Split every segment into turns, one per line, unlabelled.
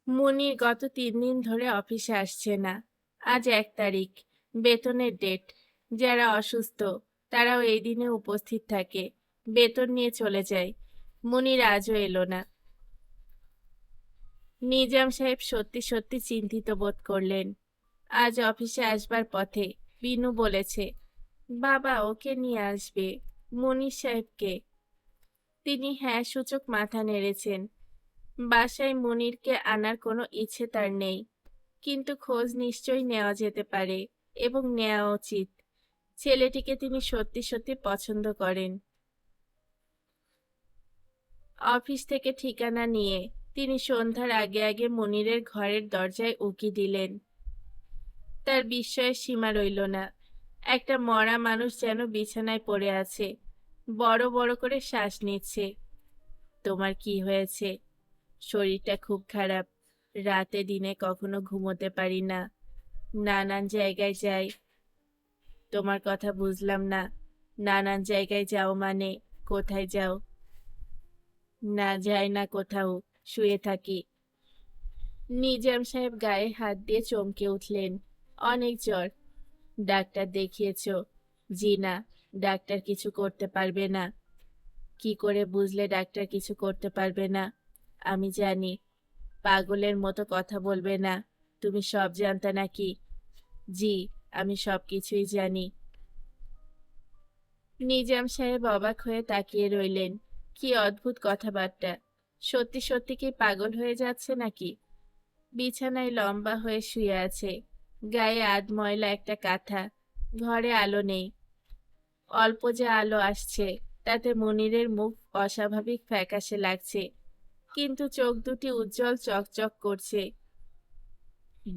মুনির গত 3 দিন ধরে অফিসে আসছে না। আজ 1 তারিখ, বেতনের ডেট। যারা অসুস্থ তারাও এই দিনে উপস্থিত থাকে, বেতন নিয়ে চলে যায়। মুনির আজও এলো না। নিজাম সাহেব সত্যি সত্যি চিন্তিত বোধ করলেন। আজ অফিসে আসবার পথে বিনু বলেছে, বাবা ওকে নিয়ে আসবে, মুনির সাহেবকে। তিনি হ্যাঁ সূচক মাথা নেড়েছেন। বাসায় মুনিরকে আনার কোনো ইচ্ছে তার নেই, কিন্তু খোঁজ নিশ্চয়ই নেওয়া যেতে পারে এবং নেওয়া উচিত। ছেলেটিকে তিনি সত্যি সত্যি পছন্দ করেন। অফিস থেকে ঠিকানা নিয়ে তিনি সন্ধ্যার আগে আগে মুনিরের ঘরের দরজায় উকি দিলেন। তার বিস্ময়ের সীমা রইল না। একটা মরা মানুষ যেন বিছানায় পড়ে আছে, বড় বড় করে শ্বাস নিচ্ছে। তোমার কি হয়েছে? শরীরটা খুব খারাপ। রাতে দিনে কখনো ঘুমোতে পারি না, নানান জায়গায় যাই। তোমার কথা বুঝলাম না। নানান জায়গায় যাও মানে কোথায় যাও? না যাই না কোথাও, শুয়ে থাকি। নিজাম সাহেব গায়ে হাত দিয়ে চমকে উঠলেন। অনেক জ্বর। ডাক্তার দেখিয়েছো? জি না, ডাক্তার কিছু করতে পারবে না। কি করে বুঝলে ডাক্তার কিছু করতে পারবে না? আমি জানি। পাগলের মতো কথা বলবে না। তুমি সব জানতা নাকি? জি, আমি সব কিছুই জানি। নিজাম সাহেব অবাক হয়ে তাকিয়ে রইলেন। কি অদ্ভুত কথাবার্তা! সত্যি সত্যি কি পাগল হয়ে যাচ্ছে নাকি? বিছানায় লম্বা হয়ে শুয়ে আছে, গায়ে আধ ময়লা একটা কাঁথা। ঘরে আলো নেই। অল্প যে আলো আসছে তাতে মনিরের মুখ অস্বাভাবিক ফ্যাকাশে লাগছে, কিন্তু চোখ দুটি উজ্জ্বল চকচক করছে।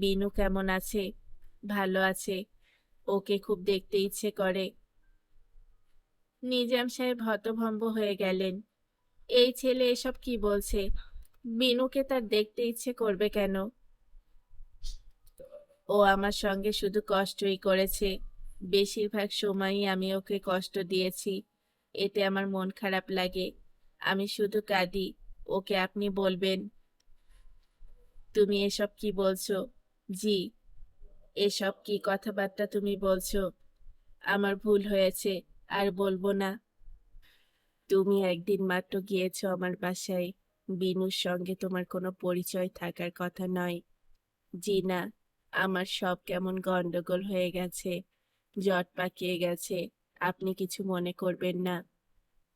বিনু কেমন আছে? ভালো আছে। ওকে খুব দেখতে ইচ্ছে করে। নিজাম সাহেব হতভম্ব হয়ে গেলেন। এই ছেলে এসব কি বলছে? বিনুকে তার দেখতে ইচ্ছে করবে কেন? ও আমার সঙ্গে শুধু কষ্টই করেছে। বেশিরভাগ সময়ই আমি ওকে কষ্ট দিয়েছি। এতে আমার মন খারাপ লাগে। আমি শুধু কাঁদি। ওকে আপনি বলবেন। তুমি এসব কি বলছো? জি। এসব কি কথাবার্তা তুমি বলছো? আমার ভুল হয়েছে, আর বলবো না। তুমি একদিন মাত্র গিয়েছো আমার বাসায়। বিনুর সঙ্গে তোমার কোনো পরিচয় থাকার কথা নয়। জি না, আমার সব কেমন গন্ডগোল হয়ে গেছে, জট পাকিয়ে গেছে। আপনি কিছু মনে করবেন না।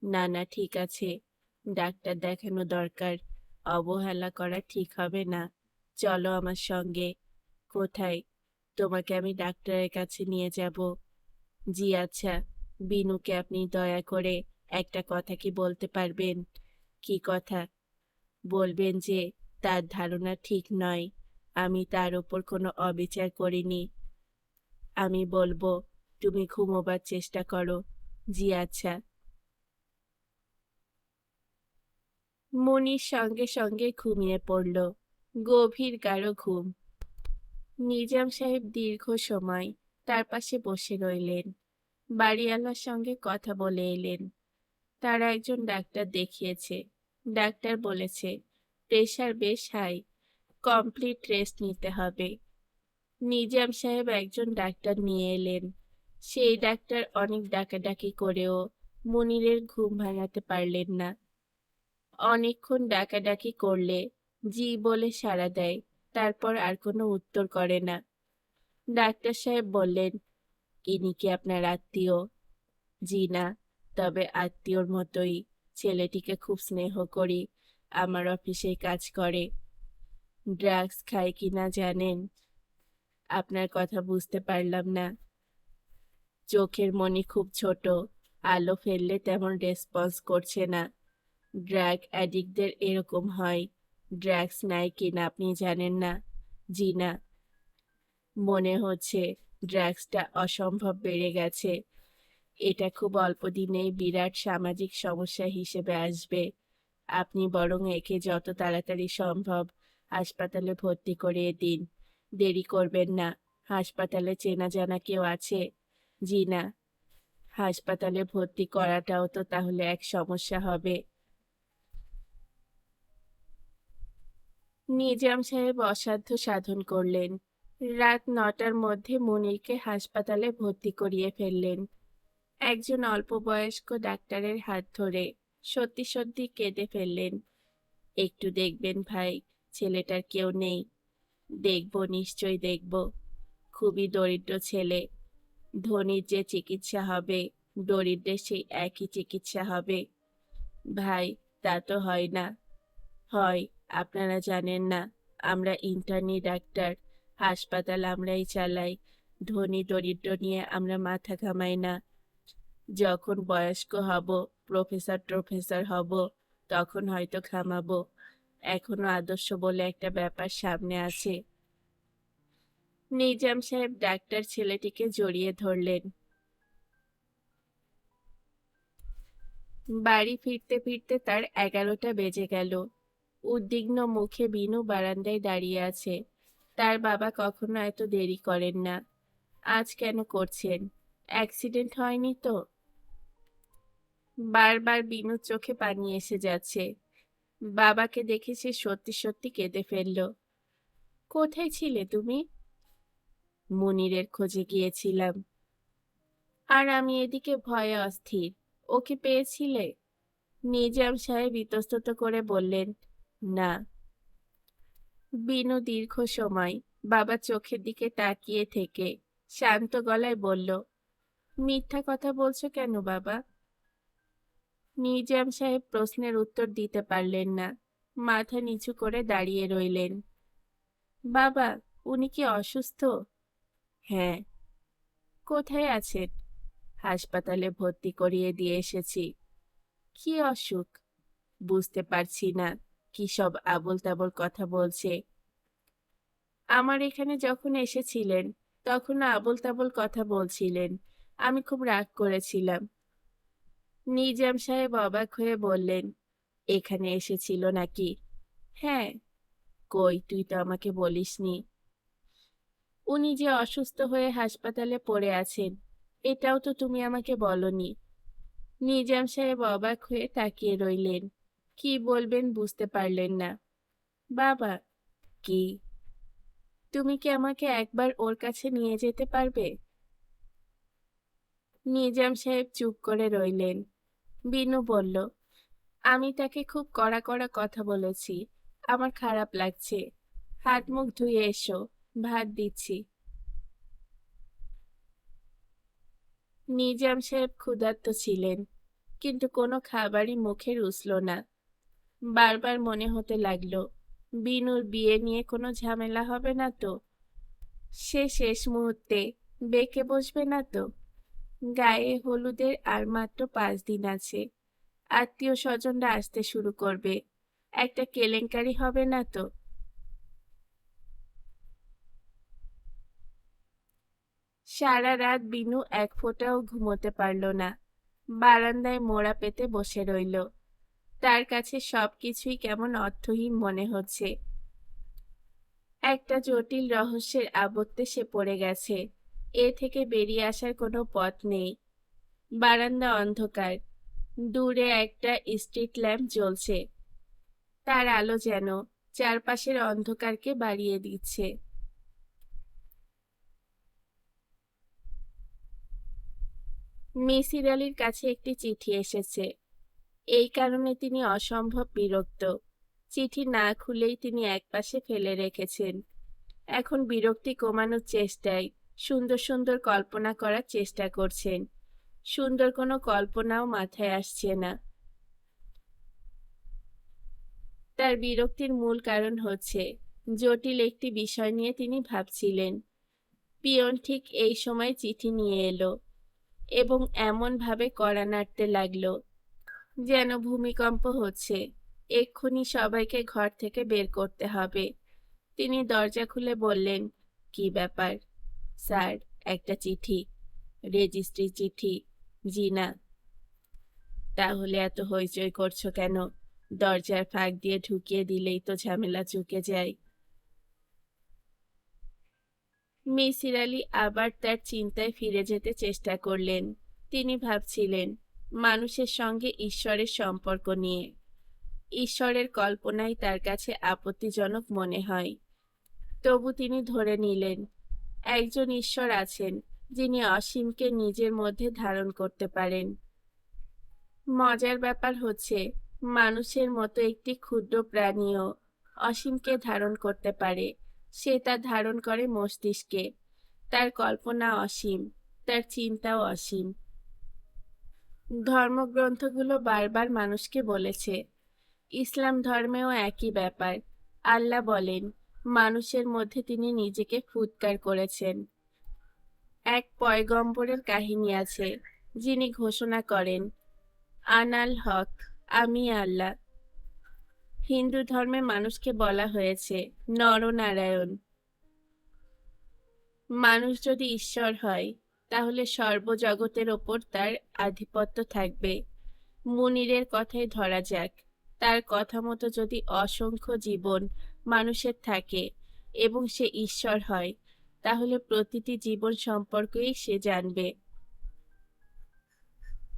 না না, ঠিক আছে। ডাক্তার দেখানো দরকার। অবহেলা করা ঠিক হবে না। চলো আমার সঙ্গে। কোথায়? তোমাকে আমি ডাক্তারের কাছে নিয়ে যাব। জি আচ্ছা। বিনুকে আপনি দয়া করে একটা কথা কি বলতে পারবেন? কি কথা? বলবেন যে তার ধারণা ঠিক নয়, আমি তার ওপর কোনো অবিচার করিনি। আমি বলবো, তুমি ঘুমোবার চেষ্টা করো। জি আচ্ছা। মনির সঙ্গে সঙ্গে ঘুমিয়ে পড়ল। গভীর গাঢ় ঘুম। নিজাম সাহেব দীর্ঘ সময় তার পাশে বসে রইলেন। বাড়িওয়ালার সঙ্গে কথা বলে এলেন। তারা একজন ডাক্তার দেখিয়েছে। ডাক্তার বলেছে প্রেশার বেশ হাই, কমপ্লিট রেস্ট নিতে হবে। নিজাম সাহেব একজন ডাক্তার নিয়ে এলেন। সেই ডাক্তার অনেক ডাকাডাকি করেও মুনিরের ঘুম ভাঙাতে পারলেন না। অনেকক্ষণ ডাকাডাকি করলে জি বলে সাড়া দেয়, তারপর আর কোনো উত্তর করে না। ডাক্তার সাহেব বললেন, ইনি কি আপনার আত্মীয়? জি না, তবে আত্মীয়র মতোই। ছেলেটিকে খুব স্নেহ করি। আমার অফিসেই কাজ করে। ড্রাগস খায় কিনা জানেন? আপনার কথা বুঝতে পারলাম না। চোখের মনি খুব ছোট, আলো ফেললে তেমন রেসপন্স করছে না। ড্রাগ অ্যাডিক্টদের এরকম হয়। ড্রাগস নেয় কিনা আপনি জানেন না? জি না। মনে হচ্ছে ড্রাগসটা অসম্ভব বেড়ে গেছে। এটা খুব অল্প দিনেই বিরাট সামাজিক সমস্যা হিসেবে আসবে। আপনি বরং একে যত তাড়াতাড়ি সম্ভব হাসপাতালে ভর্তি করিয়ে দিন। দেরি করবেন না। হাসপাতালে চেনা জানা কেউ আছে? জি না। হাসপাতালে ভর্তি করাটাও তো তাহলে এক সমস্যা হবে। নিজাম সাহেব অসাধ্য সাধন করলেন। রাত ৯টার মধ্যে মুনিরকে হাসপাতালে ভর্তি করিয়ে ফেললেন। একজন অল্পবয়স্ক ডাক্তারের হাত ধরে সত্যি সত্যি কেঁদে ফেললেন। একটু দেখবেন ভাই, ছেলেটার কেউ নেই। দেখব, নিশ্চয়ই দেখব। খুবই দরিদ্র ছেলে। ধনীর যে চিকিৎসা হবে, দরিদ্রের সেই একই চিকিৎসা হবে। ভাই, তা তো হয় না। হয়, আপনারা জানেন না, আমরা ইন্টার্নি ডাক্তার, হাসপাতাল আমরাই চালাই। ধনী দরিদ্র নিয়ে আমরা মাথা ঘামাই না। যখন বয়স্ক হব, প্রফেসর ট্রফেসর হব, তখন হয়তো ঘামাবো। এখনো আদর্শ বলে একটা ব্যাপার সামনে আছে। নিজাম সাহেব ডাক্তার ছেলেটিকে জড়িয়ে ধরলেন। বাড়ি ফিরতে ফিরতে তার 11টা বেজে গেল। উদ্বিগ্ন মুখে বিনু বারান্দায় দাঁড়িয়ে আছে। তার বাবা কখনো এত দেরি করেন না। আজ কেন করছেন? অ্যাক্সিডেন্ট হয়নি তো? বারবার বিনুর চোখে পানি এসে যাচ্ছে। বাবাকে দেখে সে সত্যি সত্যি কেঁদে ফেলল। কোথায় ছিলে তুমি? মুনিরের খোঁজে গিয়েছিলাম। আর আমি এদিকে ভয়ে অস্থির। ওকে পেয়েছিলে? নিজাম সাহেব ইতস্তত করে বললেন, না। বিনু দীর্ঘ সময় বাবার চোখের দিকে তাকিয়ে থেকে শান্ত গলায় বলল, মিথ্যা কথা বলছো কেন বাবা? নিজাম সাহেব প্রশ্নের উত্তর দিতে পারলেন না। মাথা নিচু করে দাঁড়িয়ে রইলেন। বাবা, উনি কি অসুস্থ? হ্যাঁ। কোথায় আছেন? হাসপাতালে ভর্তি করিয়ে দিয়ে এসেছি। কি অসুখ? বুঝতে পারছি না। কি সব আবোল তাবোল কথা বলছে। আমার এখানে যখন এসেছিলেন তখন আবোল তাবোল কথা বলছিলেন। আমি খুব রাগ করেছিলাম। নিজাম সাহেব অবাক হয়ে বললেন, এখানে এসেছিল নাকি? হ্যাঁ। কই, তুই তো আমাকে বলিসনি। উনি যে অসুস্থ হয়ে হাসপাতালে পড়ে আছেন, এটাও তো তুমি আমাকে বলনি। নিজাম সাহেব অবাক হয়ে তাকিয়ে রইলেন। কি বলবেন বুঝতে পারলেন না। বাবা। কি? তুমি কি আমাকে একবার ওর কাছে নিয়ে যেতে পারবে? নিজাম সাহেব চুপ করে রইলেন। বিনু বলল, আমি তাকে খুব কড়া কড়া কথা বলেছি। আমার খারাপ লাগছে। হাত মুখ ধুয়ে এসো, ভাত দিচ্ছি। নিজাম সাহেব ক্ষুধার্ত ছিলেন, কিন্তু কোনো খাবারই মুখে রুচল না। বারবার মনে হতে লাগলো, বিনুর বিয়ে নিয়ে কোনো ঝামেলা হবে না তো? সে শেষ মুহূর্তে বেঁকে বসবে না তো? গায়ে হলুদের আর মাত্র 5 দিন আছে। আত্মীয় স্বজনরা আসতে শুরু করবে। একটা কেলেঙ্কারি হবে না তো? সারা রাত বিনু এক ফোঁটাও ঘুমোতে পারল না। বারান্দায় মোড়া পেতে বসে রইল। তার কাছে সবকিছুই কেমন অর্থহীন মনে হচ্ছে। একটা জটিল রহস্যের আবর্তে সে পড়ে গেছে। এ থেকে বেরিয়ে আসার কোনো পথ নেই। বারান্দা অন্ধকার। দূরে একটা স্ট্রিট ল্যাম্প জ্বলছে। তার আলো যেন চারপাশের অন্ধকারকে বাড়িয়ে দিচ্ছে। মিসির আলির কাছে একটি চিঠি এসেছে। এই কারণে তিনি অসম্ভব বিরক্ত। চিঠি না খুলেই তিনি একপাশে ফেলে রেখেছেন। এখন বিরক্তি কমানোর চেষ্টায় সুন্দর সুন্দর কল্পনা করার চেষ্টা করছেন। সুন্দর কোনো কল্পনাও মাথায় আসছে না। তার বিরক্তির মূল কারণ হচ্ছে, জটিল একটি বিষয় নিয়ে তিনি ভাবছিলেন। পিয়ন ঠিক এই সময় চিঠি নিয়ে এলো এবং এমন ভাবে কড়া নাড়তে লাগলো যেন ভূমিকম্প হচ্ছে। এক্ষুনি সবাইকে ঘর থেকে বের করতে হবে। তিনি দরজা খুলে বললেন, কি ব্যাপার? স্যার, একটা চিঠি। রেজিস্ট্রি চিঠি? জি না। তাহলে এত হইচই করছো কেন? দরজার ফাঁক দিয়ে ঢুকিয়ে দিলেই তো ঝামেলা চুকে যায়। মিসির আলি আবার তার চিন্তায় ফিরে যেতে চেষ্টা করলেন। তিনি ভাবছিলেন মানুষের সঙ্গে ঈশ্বরের সম্পর্ক নিয়ে। ঈশ্বরের কল্পনাই তার কাছে আপত্তিজনক মনে হয়। তবু তিনি ধরে নিলেন একজন ঈশ্বর আছেন যিনি অসীমকে নিজের মধ্যে ধারণ করতে পারেন। মজার ব্যাপার হচ্ছে মানুষের মতো একটি ক্ষুদ্র প্রাণীও অসীমকে ধারণ করতে পারে। সে তা ধারণ করে মস্তিষ্কে। তার কল্পনা অসীম, তার চিন্তাও অসীম। ধর্মগ্রন্থগুলো বারবার মানুষকে বলেছে, ইসলাম ধর্মেও একই ব্যাপার। আল্লাহ বলেন মানুষের মধ্যে তিনি নিজেকে ফুৎকার করেছেন। এক পয়গম্বরের কাহিনী আছে যিনি ঘোষণা করেন, আনাল হক, আমি আল্লাহ। হিন্দু ধর্মে মানুষকে বলা হয়েছে নরনারায়ণ। মানুষ যদি ঈশ্বর হয় তাহলে সর্বজগতের ওপর তার আধিপত্য থাকবে। মুনিরের কথাই ধরা যাক, তার কথা মতো যদি অসংখ্য জীবন মানুষের থাকে এবং সে ঈশ্বর হয়, তাহলে প্রতিটি জীবন সম্পর্কেই সে জানবে।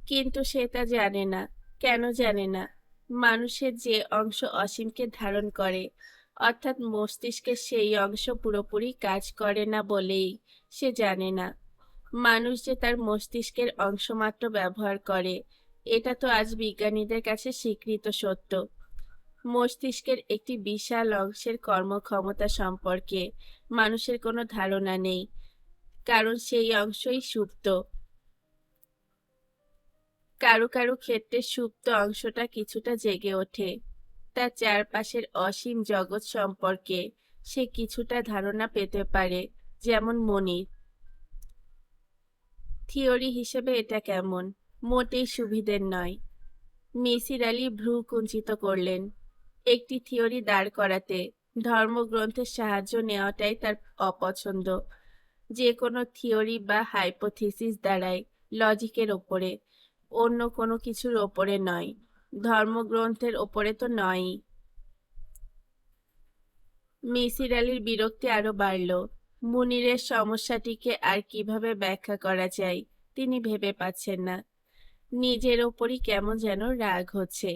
কিন্তু সে তা জানে না। কেন জানে না? মানুষের যে অংশ অসীমকে ধারণ করে, অর্থাৎ মস্তিষ্কের সেই অংশ পুরোপুরি কাজ করে না বলেই সে জানে না। মানুষ যে তার মস্তিষ্কের অংশমাত্র ব্যবহার করে, এটা তো আজ বিজ্ঞানীদের কাছে স্বীকৃত সত্য। মস্তিষ্কের একটি বিশাল অংশের কর্মক্ষমতা সম্পর্কে মানুষের কোনো ধারণা নেই, কারণ সেই অংশই সুপ্ত। কারো কারো ক্ষেত্রে সুপ্ত অংশটা কিছুটা জেগে ওঠে। তার চারপাশের অসীম জগৎ সম্পর্কে সে কিছুটা ধারণা পেতে পারে, যেমন মনির। থিওরি হিসেবে এটা কেমন? মোটেই সুবিধের নয়। মিসির আলি ভ্রু কুঞ্চিত করলেন। একটি থিওরি দাঁড় করাতে ধর্মগ্রন্থের সাহায্য নেওয়াটাই তার অপছন্দ। যে কোনো থিওরি বা হাইপোথিসিস দাঁড়ায় লজিকের ওপরে, অন্য কোনো কিছুর ওপরে নয়। ধর্মগ্রন্থের ওপরে তো নয়ই। মিসির আলির বিরক্তি আরো বাড়ল। মুনিরের সমস্যাটিকে আর কিভাবে ব্যাখ্যা করা যায় তিনি ভেবে পাচ্ছেন না। নিজের ওপরই কেমন যেন রাগ হচ্ছে।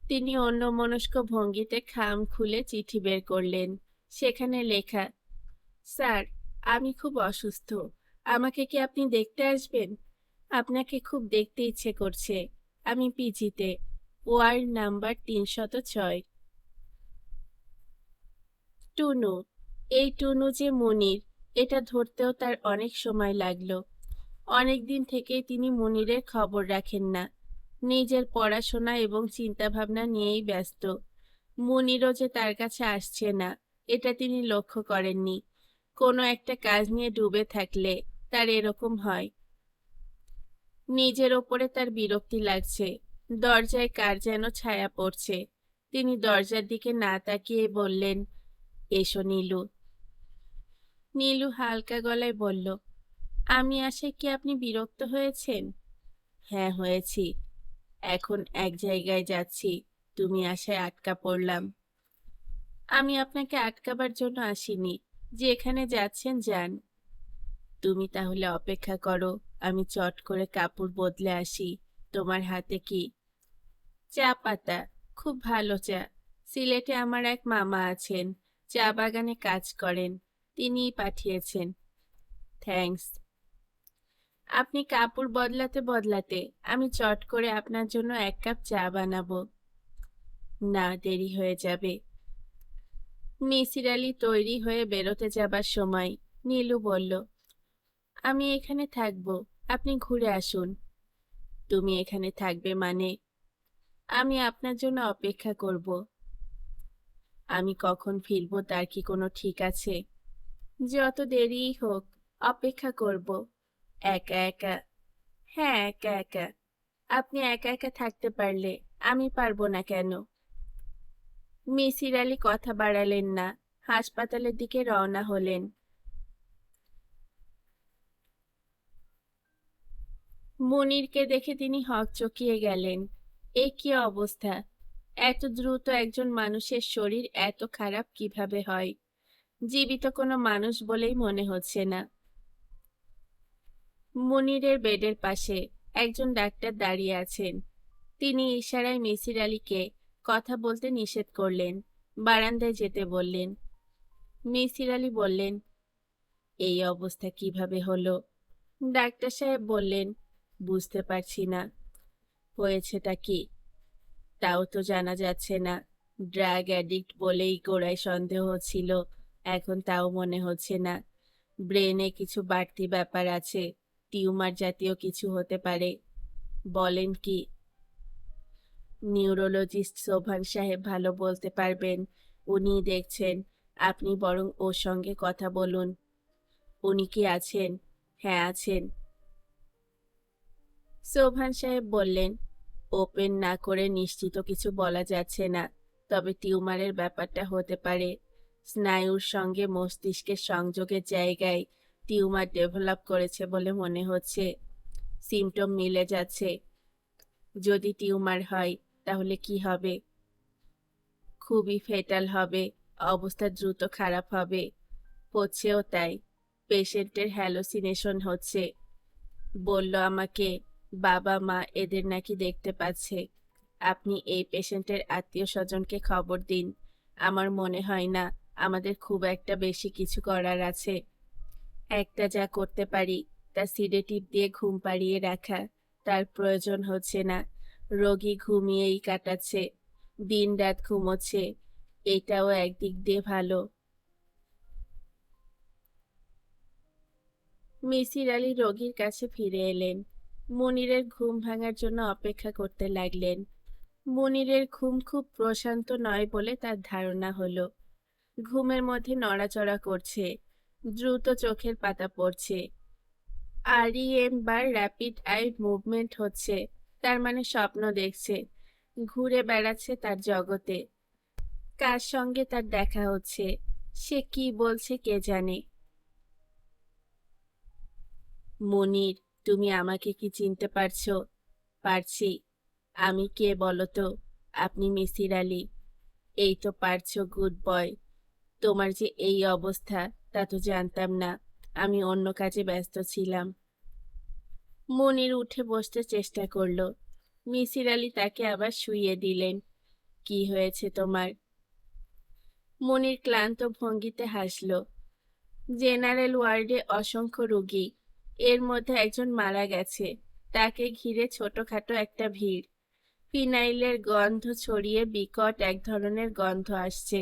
তিনি অন্যমনস্ক ভঙ্গিতে খাম খুলে চিঠি বের করলেন। সেখানে লেখা, স্যার, আমি খুব অসুস্থ। আমাকে কি আপনি দেখতে আসবেন? আপনাকে খুব দেখতে ইচ্ছে করছে। আমি পিজিতে, ওয়ার্ড নাম্বার 306। টুনু। এই টুনু যে মুনির, এটা ধরতেও তার অনেক সময় লাগলো। অনেক দিন থেকেই তিনি মুনিরের খবর রাখেন না। নিজের পড়াশোনা এবং চিন্তাভাবনা নিয়েই ব্যস্ত। মুনিরও যে তার কাছে আসছে না, এটা তিনি লক্ষ্য করেননি। কোনো একটা কাজ নিয়ে ডুবে থাকলে তার এরকম হয়। নিজের ওপরে তার বিরক্তি লাগছে। দরজায় কার যেন ছায়া পড়ছে। তিনি দরজার দিকে না তাকিয়ে বললেন, এসো নীলু। নীলু হালকা গলায় বলল, আমি আসায় কি আপনি বিরক্ত হয়েছেন? হ্যাঁ, হয়েছি। এখন এক জায়গায় যাচ্ছি, তুমি আসায় আটকা পড়লাম। আমি আপনাকে আটকাবার জন্য আসিনি। যেখানে যাচ্ছেন যান। তুমি তাহলে অপেক্ষা করো, আমি চট করে কাপড় বদলে আসি। তোমার হাতে কি? চা পাতা। খুব ভালো চা। সিলেটে আমার এক মামা আছেন, চা বাগানে কাজ করেন, তিনিই পাঠিয়েছেন। থ্যাঙ্কস। আপনি কাপড় বদলাতে বদলাতে আমি চট করে আপনার জন্য 1 কাপ চা বানাবো। না, দেরি হয়ে যাবে। মিসির আলি তৈরি হয়ে বেরোতে যাবার সময় নীলু বলল, আমি এখানে থাকবো, আপনি ঘুরে আসুন। তুমি এখানে থাকবে মানে? আমি আপনার জন্য অপেক্ষা করব। আমি কখন ফিরবো তার কি কোনো ঠিক আছে? যত দেরিই হোক, অপেক্ষা করব। একা একা? হ্যাঁ, একা একা। আপনি একা একা থাকতে পারলে আমি পারবো না কেন? মিসির আলি কথা বাড়ালেন না, হাসপাতালের দিকে রওনা হলেন। মুনিরকে দেখে তিনি হকচকিয়ে গেলেন। এ কি অবস্থা! এত দ্রুত একজন মানুষের শরীর এত খারাপ কিভাবে হয়? জীবিত কোনো মানুষ বলেই মনে হচ্ছে না। মুনিরের বেডের পাশে একজন ডাক্তার দাঁড়িয়ে আছেন। তিনি ইশারায় মিসির আলীকে কথা বলতে নিষেধ করলেন। বারান্দায় যেতে বললেন। মিসির আলী বললেন, এই অবস্থা কিভাবে হলো? ডাক্তার সাহেব বললেন, বুঝতে পারছি না। হয়েছেটা কি তাও তো জানা যাচ্ছে না। ড্রাগ অ্যাডিক্ট বলেই গোড়ায় সন্দেহ ছিল, এখন তাও মনে হচ্ছে না। ব্রেনে কিছু বাড়তি ব্যাপার আছে, টিউমার জাতীয় কিছু হতে পারে। বলেন কি? নিউরোলজিস্ট শোভান সাহেব ভালো বলতে পারবেন, উনি দেখছেন। আপনি বরং ওর সঙ্গে কথা বলুন। উনি কি আছেন? হ্যাঁ, আছেন। শোভান সাহেব বললেন, ওপেন না করে নিশ্চিত কিছু বলা যাচ্ছে না, তবে টিউমারের ব্যাপারটা হতে পারে। স্নায়ুর সঙ্গে মস্তিষ্কের সংযোগের জায়গায় টিউমার ডেভেলপ করেছে বলে মনে হচ্ছে। সিমটম মিলে যাচ্ছে। যদি টিউমার হয় তাহলে কি হবে? খুবই ফেটাল হবে, অবস্থা দ্রুত খারাপ হবে। হচ্ছেও তাই। পেশেন্টের হ্যালোসিনেশন হচ্ছে। বলল আমাকে, বাবা মা এদের নাকি দেখতে পাচ্ছে। আপনি এই পেশেন্টের আত্মীয় স্বজনকে খবর দিন। আমার মনে হয় না আমাদের খুব একটা বেশি কিছু করার আছে। একটা যা করতে পারি তা সিডেটিভ দিয়ে ঘুম পাড়িয়ে রাখা। তার প্রয়োজন হচ্ছে না। রোগী ঘুমিয়েই কাটাচ্ছে, দিন রাত ঘুমোচ্ছে। এটাও একদিক দিয়ে ভালো। মিসির আলী রোগীর কাছে ফিরে এলেন। মুনিরের ঘুম ভাঙার জন্য অপেক্ষা করতে লাগলেন। মুনিরের ঘুম খুব প্রশান্ত নয় বলে তার ধারণা হলো। ঘুমের মধ্যে নড়াচড়া করছে, দ্রুত চোখের পাতা পড়ছে। আরইএম বা র্যাপিড আই মুভমেন্ট হচ্ছে, তার মানে স্বপ্ন দেখছে, ঘুরে বেড়াচ্ছে তার জগতে। কার সঙ্গে তার দেখা হচ্ছে, সে কি বলছে কে জানে। মুনির, তুমি আমাকে কি চিনতে পারছো? পারছি। আমি কে বলো তো? আপনি মিসির আলী। এই তো পারছো, গুড বয়। তোমার যে এই অবস্থা তা তো জানতাম না, আমি অন্য কাজে ব্যস্ত ছিলাম। মুনির উঠে বসতে চেষ্টা করলো। মিসির আলী তাকে আবার শুইয়ে দিলেন। কি হয়েছে তোমার? মুনির ক্লান্ত ভঙ্গিতে হাসল। জেনারেল ওয়ার্ডে অসংখ্য রোগী, এর মধ্যে একজন মারা গেছে। তাকে ঘিরে ছোটখাটো একটা ভিড়। ফিনাইলের গন্ধ ছড়িয়ে বিকট এক ধরনের গন্ধ আসছে,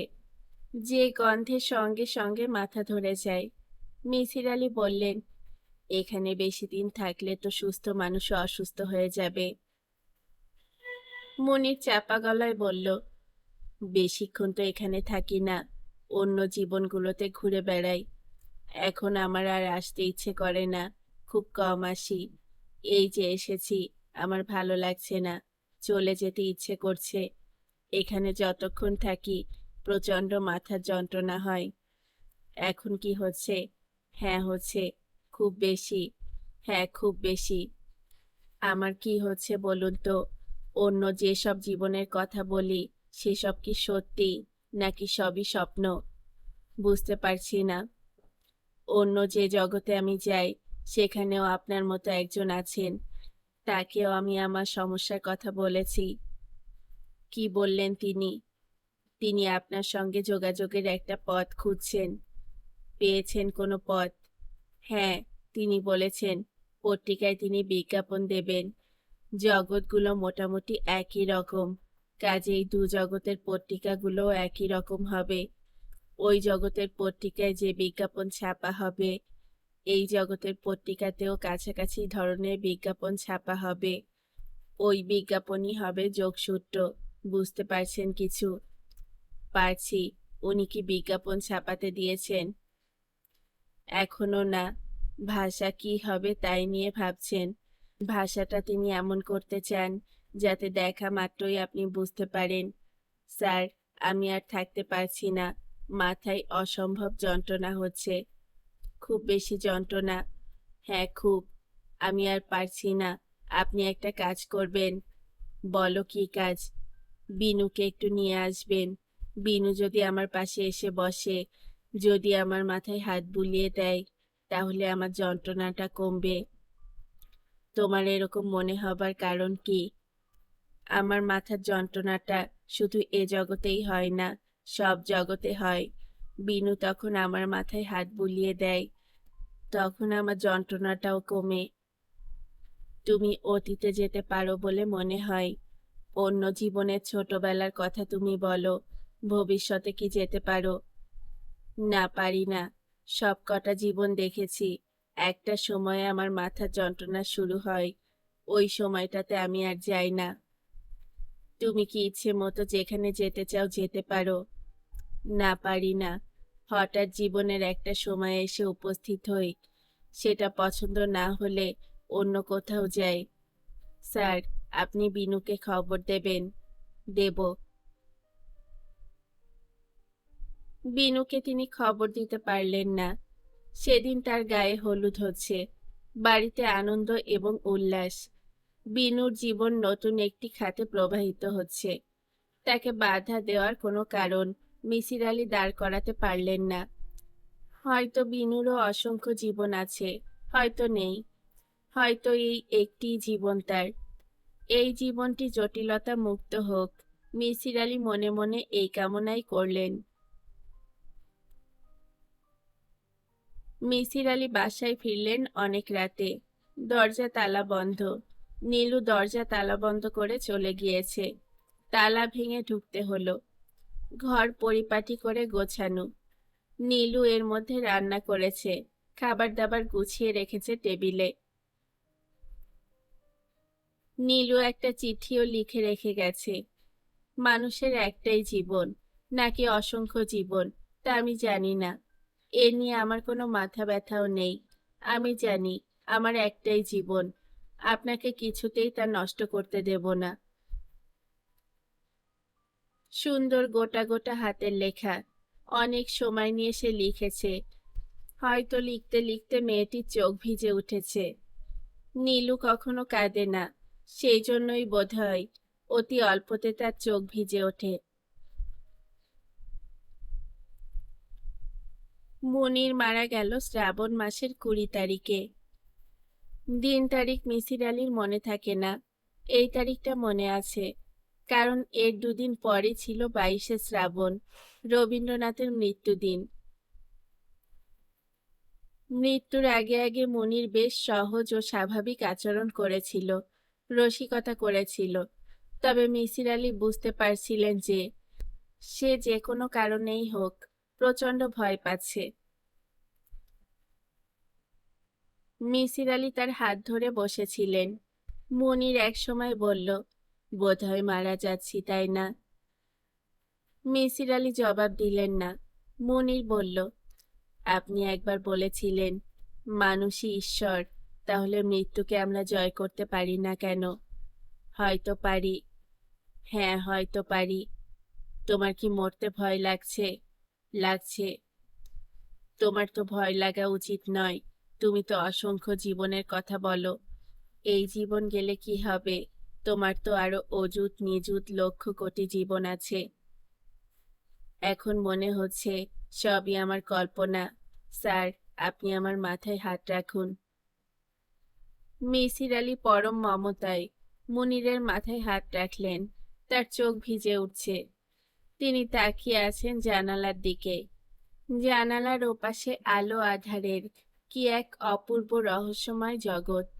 যে গন্ধের সঙ্গে সঙ্গে মাথা ধরে যায়। মিসির আলী বললেন, এখানে বেশি দিন থাকলে তো সুস্থ মানুষও অসুস্থ হয়ে যাবে। মুনির চাপা গলায় বলল, বেশিক্ষণ তো এখানে থাকি না, অন্য জীবনগুলোতে ঘুরে বেড়াই। এখন আমার আর আসতে ইচ্ছে করে না, খুব কম আসি। এই যে এসেছি, আমার ভালো লাগছে না, চলে যেতে ইচ্ছে করছে। এখানে যতক্ষণ থাকি প্রচণ্ড মাথার যন্ত্রণা হয়। এখন কি হচ্ছে? হ্যাঁ হচ্ছে, খুব বেশি। হ্যাঁ, খুব বেশি। আমার কি হচ্ছে বলুন তো? অন্য যেসব জীবনের কথা বলি সেসব কি সত্যি, নাকি সবই স্বপ্ন? বুঝতে পারছি না। অন্য যে জগতে আমি যাই সেখানেও আপনার মতো একজন আছেন, তাকেও আমি আমার সমস্যার কথা বলেছি। কি বললেন তিনি? তিনি আপনার সঙ্গে যোগাযোগের একটা পথ খুঁজছেন। পেয়েছেন কোনো পথ? হ্যাঁ, তিনি বলেছেন পত্রিকায় তিনি বিজ্ঞাপন দেবেন। জগৎগুলো মোটামুটি একই রকম, কাজেই দু জগতের পত্রিকাগুলোও একই রকম হবে। ওই জগতের পত্রিকায় যে বিজ্ঞাপন ছাপা হবে, এই জগতের পত্রিকাতেও কাছাকাছি ধরনের বিজ্ঞাপন ছাপা হবে। ওই বিজ্ঞাপনই হবে যোগসূত্র। বুঝতে পারছেন কিছু? পারছি। উনি কি বিজ্ঞাপন ছাপাতে দিয়েছেন? এখনো না। ভাষা কি হবে তাই নিয়ে ভাবছেন। ভাষাটা তিনি এমন করতে চান যাতে দেখা মাত্রই আপনি বুঝতে পারেন, স্যার, আমি আর থাকতে পারছি না, মাথায় অসম্ভব যন্ত্রণা হচ্ছে। খুব বেশি যন্ত্রণা? হ্যাঁ, খুব। আমি আর পারছি না। আপনি একটা কাজ করবেন। বলো কি কাজ? বিনুকে একটু নিয়ে আসবেন। বিনু যদি আমার পাশে এসে বসে, যদি আমার মাথায় হাত বুলিয়ে দেয়, তাহলে আমার যন্ত্রণাটা কমবে। তোমার এরকম মনে হবার কারণ কি? আমার মাথার যন্ত্রণাটা শুধু এ জগতেই হয় না, সব জগতে হয়। বিনু তখন আমার মাথায় হাত বুলিয়ে দেয়। তখন আমার যন্ত্রণাটাও কমে। তুমি অতীতে যেতে পারো বলে মনে হয়। অন্য জীবনের ছোটবেলার কথা তুমি বলো। ভবিষ্যতে কি যেতে পারো? না, পারি না। সবকটা জীবন দেখেছি। একটা সময়ে আমার মাথার যন্ত্রণা শুরু হয়। ওই সময়টাতে আমি আর যাই না। তুমি কি ইচ্ছে মতো যেখানে যেতে চাও যেতে পারো? না, পারি না। হঠাৎ জীবনের একটা সময়ে এসে উপস্থিত হই। সেটা পছন্দ না হলে অন্য কোথাও যাই। স্যার, আপনি বিনুকে খবর দেবেন? দেব। বিনুকে তিনি খবর দিতে পারলেন না। সেদিন তার গায়ে হলুদ হচ্ছে। বাড়িতে আনন্দ এবং উল্লাস। বিনুর জীবন নতুন একটি খাতে প্রবাহিত হচ্ছে। তাকে বাধা দেওয়ার কোনো কারণ মিসির আলি দাঁড় করাতে পারলেন না। হয়তো বিনুরও অসংখ্য জীবন আছে, হয়তো নেই। হয়তো এই একটি জীবন তার। এই জীবনটি জটিলতা মুক্ত হোক। মিসির আলি মনে মনে এই কামনাই করলেন। মিসির আলি বাসায় ফিরলেন অনেক রাতে। দরজা তালা বন্ধ। নীলু দরজা তালা বন্ধ করে চলে গিয়েছে। তালা ভেঙে ঢুকতে হলো। ঘর পরিপাটি করে গোছানো। নীলু এর মধ্যে রান্না করেছে, খাবার দাবার গুছিয়ে রেখেছে টেবিলে। নীলু একটা চিঠিও লিখে রেখে গেছে। মানুষের একটাই জীবন, নাকি অসংখ্য জীবন, তা আমি জানি না। এ নিয়ে আমার কোনো মাথা ব্যথাও নেই। আমি জানি আমার একটাই জীবন। আপনাকে কিছুতেই তা নষ্ট করতে দেব না। সুন্দর গোটা গোটা হাতের লেখা। অনেক সময় নিয়ে সে লিখেছে। হয়তো লিখতে লিখতে মেয়েটির চোখ ভিজে উঠেছে। নীলু কখনো কাঁদে না, সেই জন্যই বোধহয় অতি অল্পতে তার চোখ ভিজে ওঠে। মুনির মারা গেল শ্রাবণ মাসের 20 তারিখে। দিন তারিখ মিসির আলির মনে থাকে না। এই তারিখটা মনে আছে, কারণ এর দুদিন পরে ছিল 22শে শ্রাবণ, রবীন্দ্রনাথের মৃত্যুদিন। মৃত্যুর আগে আগে মুনির বেশ সহজ ও স্বাভাবিক আচরণ করেছিল, রসিকতা করেছিল। তবে মিসির আলি বুঝতে পারছিলেন যে সে যে কোনো কারণেই হোক প্রচণ্ড ভয় পাচ্ছে। মিসির আলি তার হাত ধরে বসেছিলেন। মুনির একসময় বলল, বোধহয় মারা যাচ্ছি, তাই না? মিসির আলি জবাব দিলেন না। মুনির বলল, আপনি একবার বলেছিলেন মানুষই ঈশ্বর, তাহলে মৃত্যুকে আমরা জয় করতে পারি না কেন? হয়তো পারি। হ্যাঁ, হয়তো পারি। তোমার কি মরতে ভয় লাগছে? লাগছে। তোমার তো ভয় লাগা উচিত নয়। তুমি তো অসংখ্য জীবনের কথা বলো। এই জীবন গেলে কি হবে? তোমার তো আরো অযুত নিযুত লক্ষ কোটি জীবন আছে। এখন মনে হচ্ছে সবই আমার কল্পনা। স্যার, আপনি আমার মাথায় হাত রাখুন। মিসির আলি পরম মমতায় মুনিরের মাথায় হাত রাখলেন। তার চোখ ভিজে উঠছে। তিনি তাকিয়ে আছেন জানালার দিকে। জানালার ওপাশে আলো আঁধারের কি এক অপূর্ব রহস্যময় জগৎ।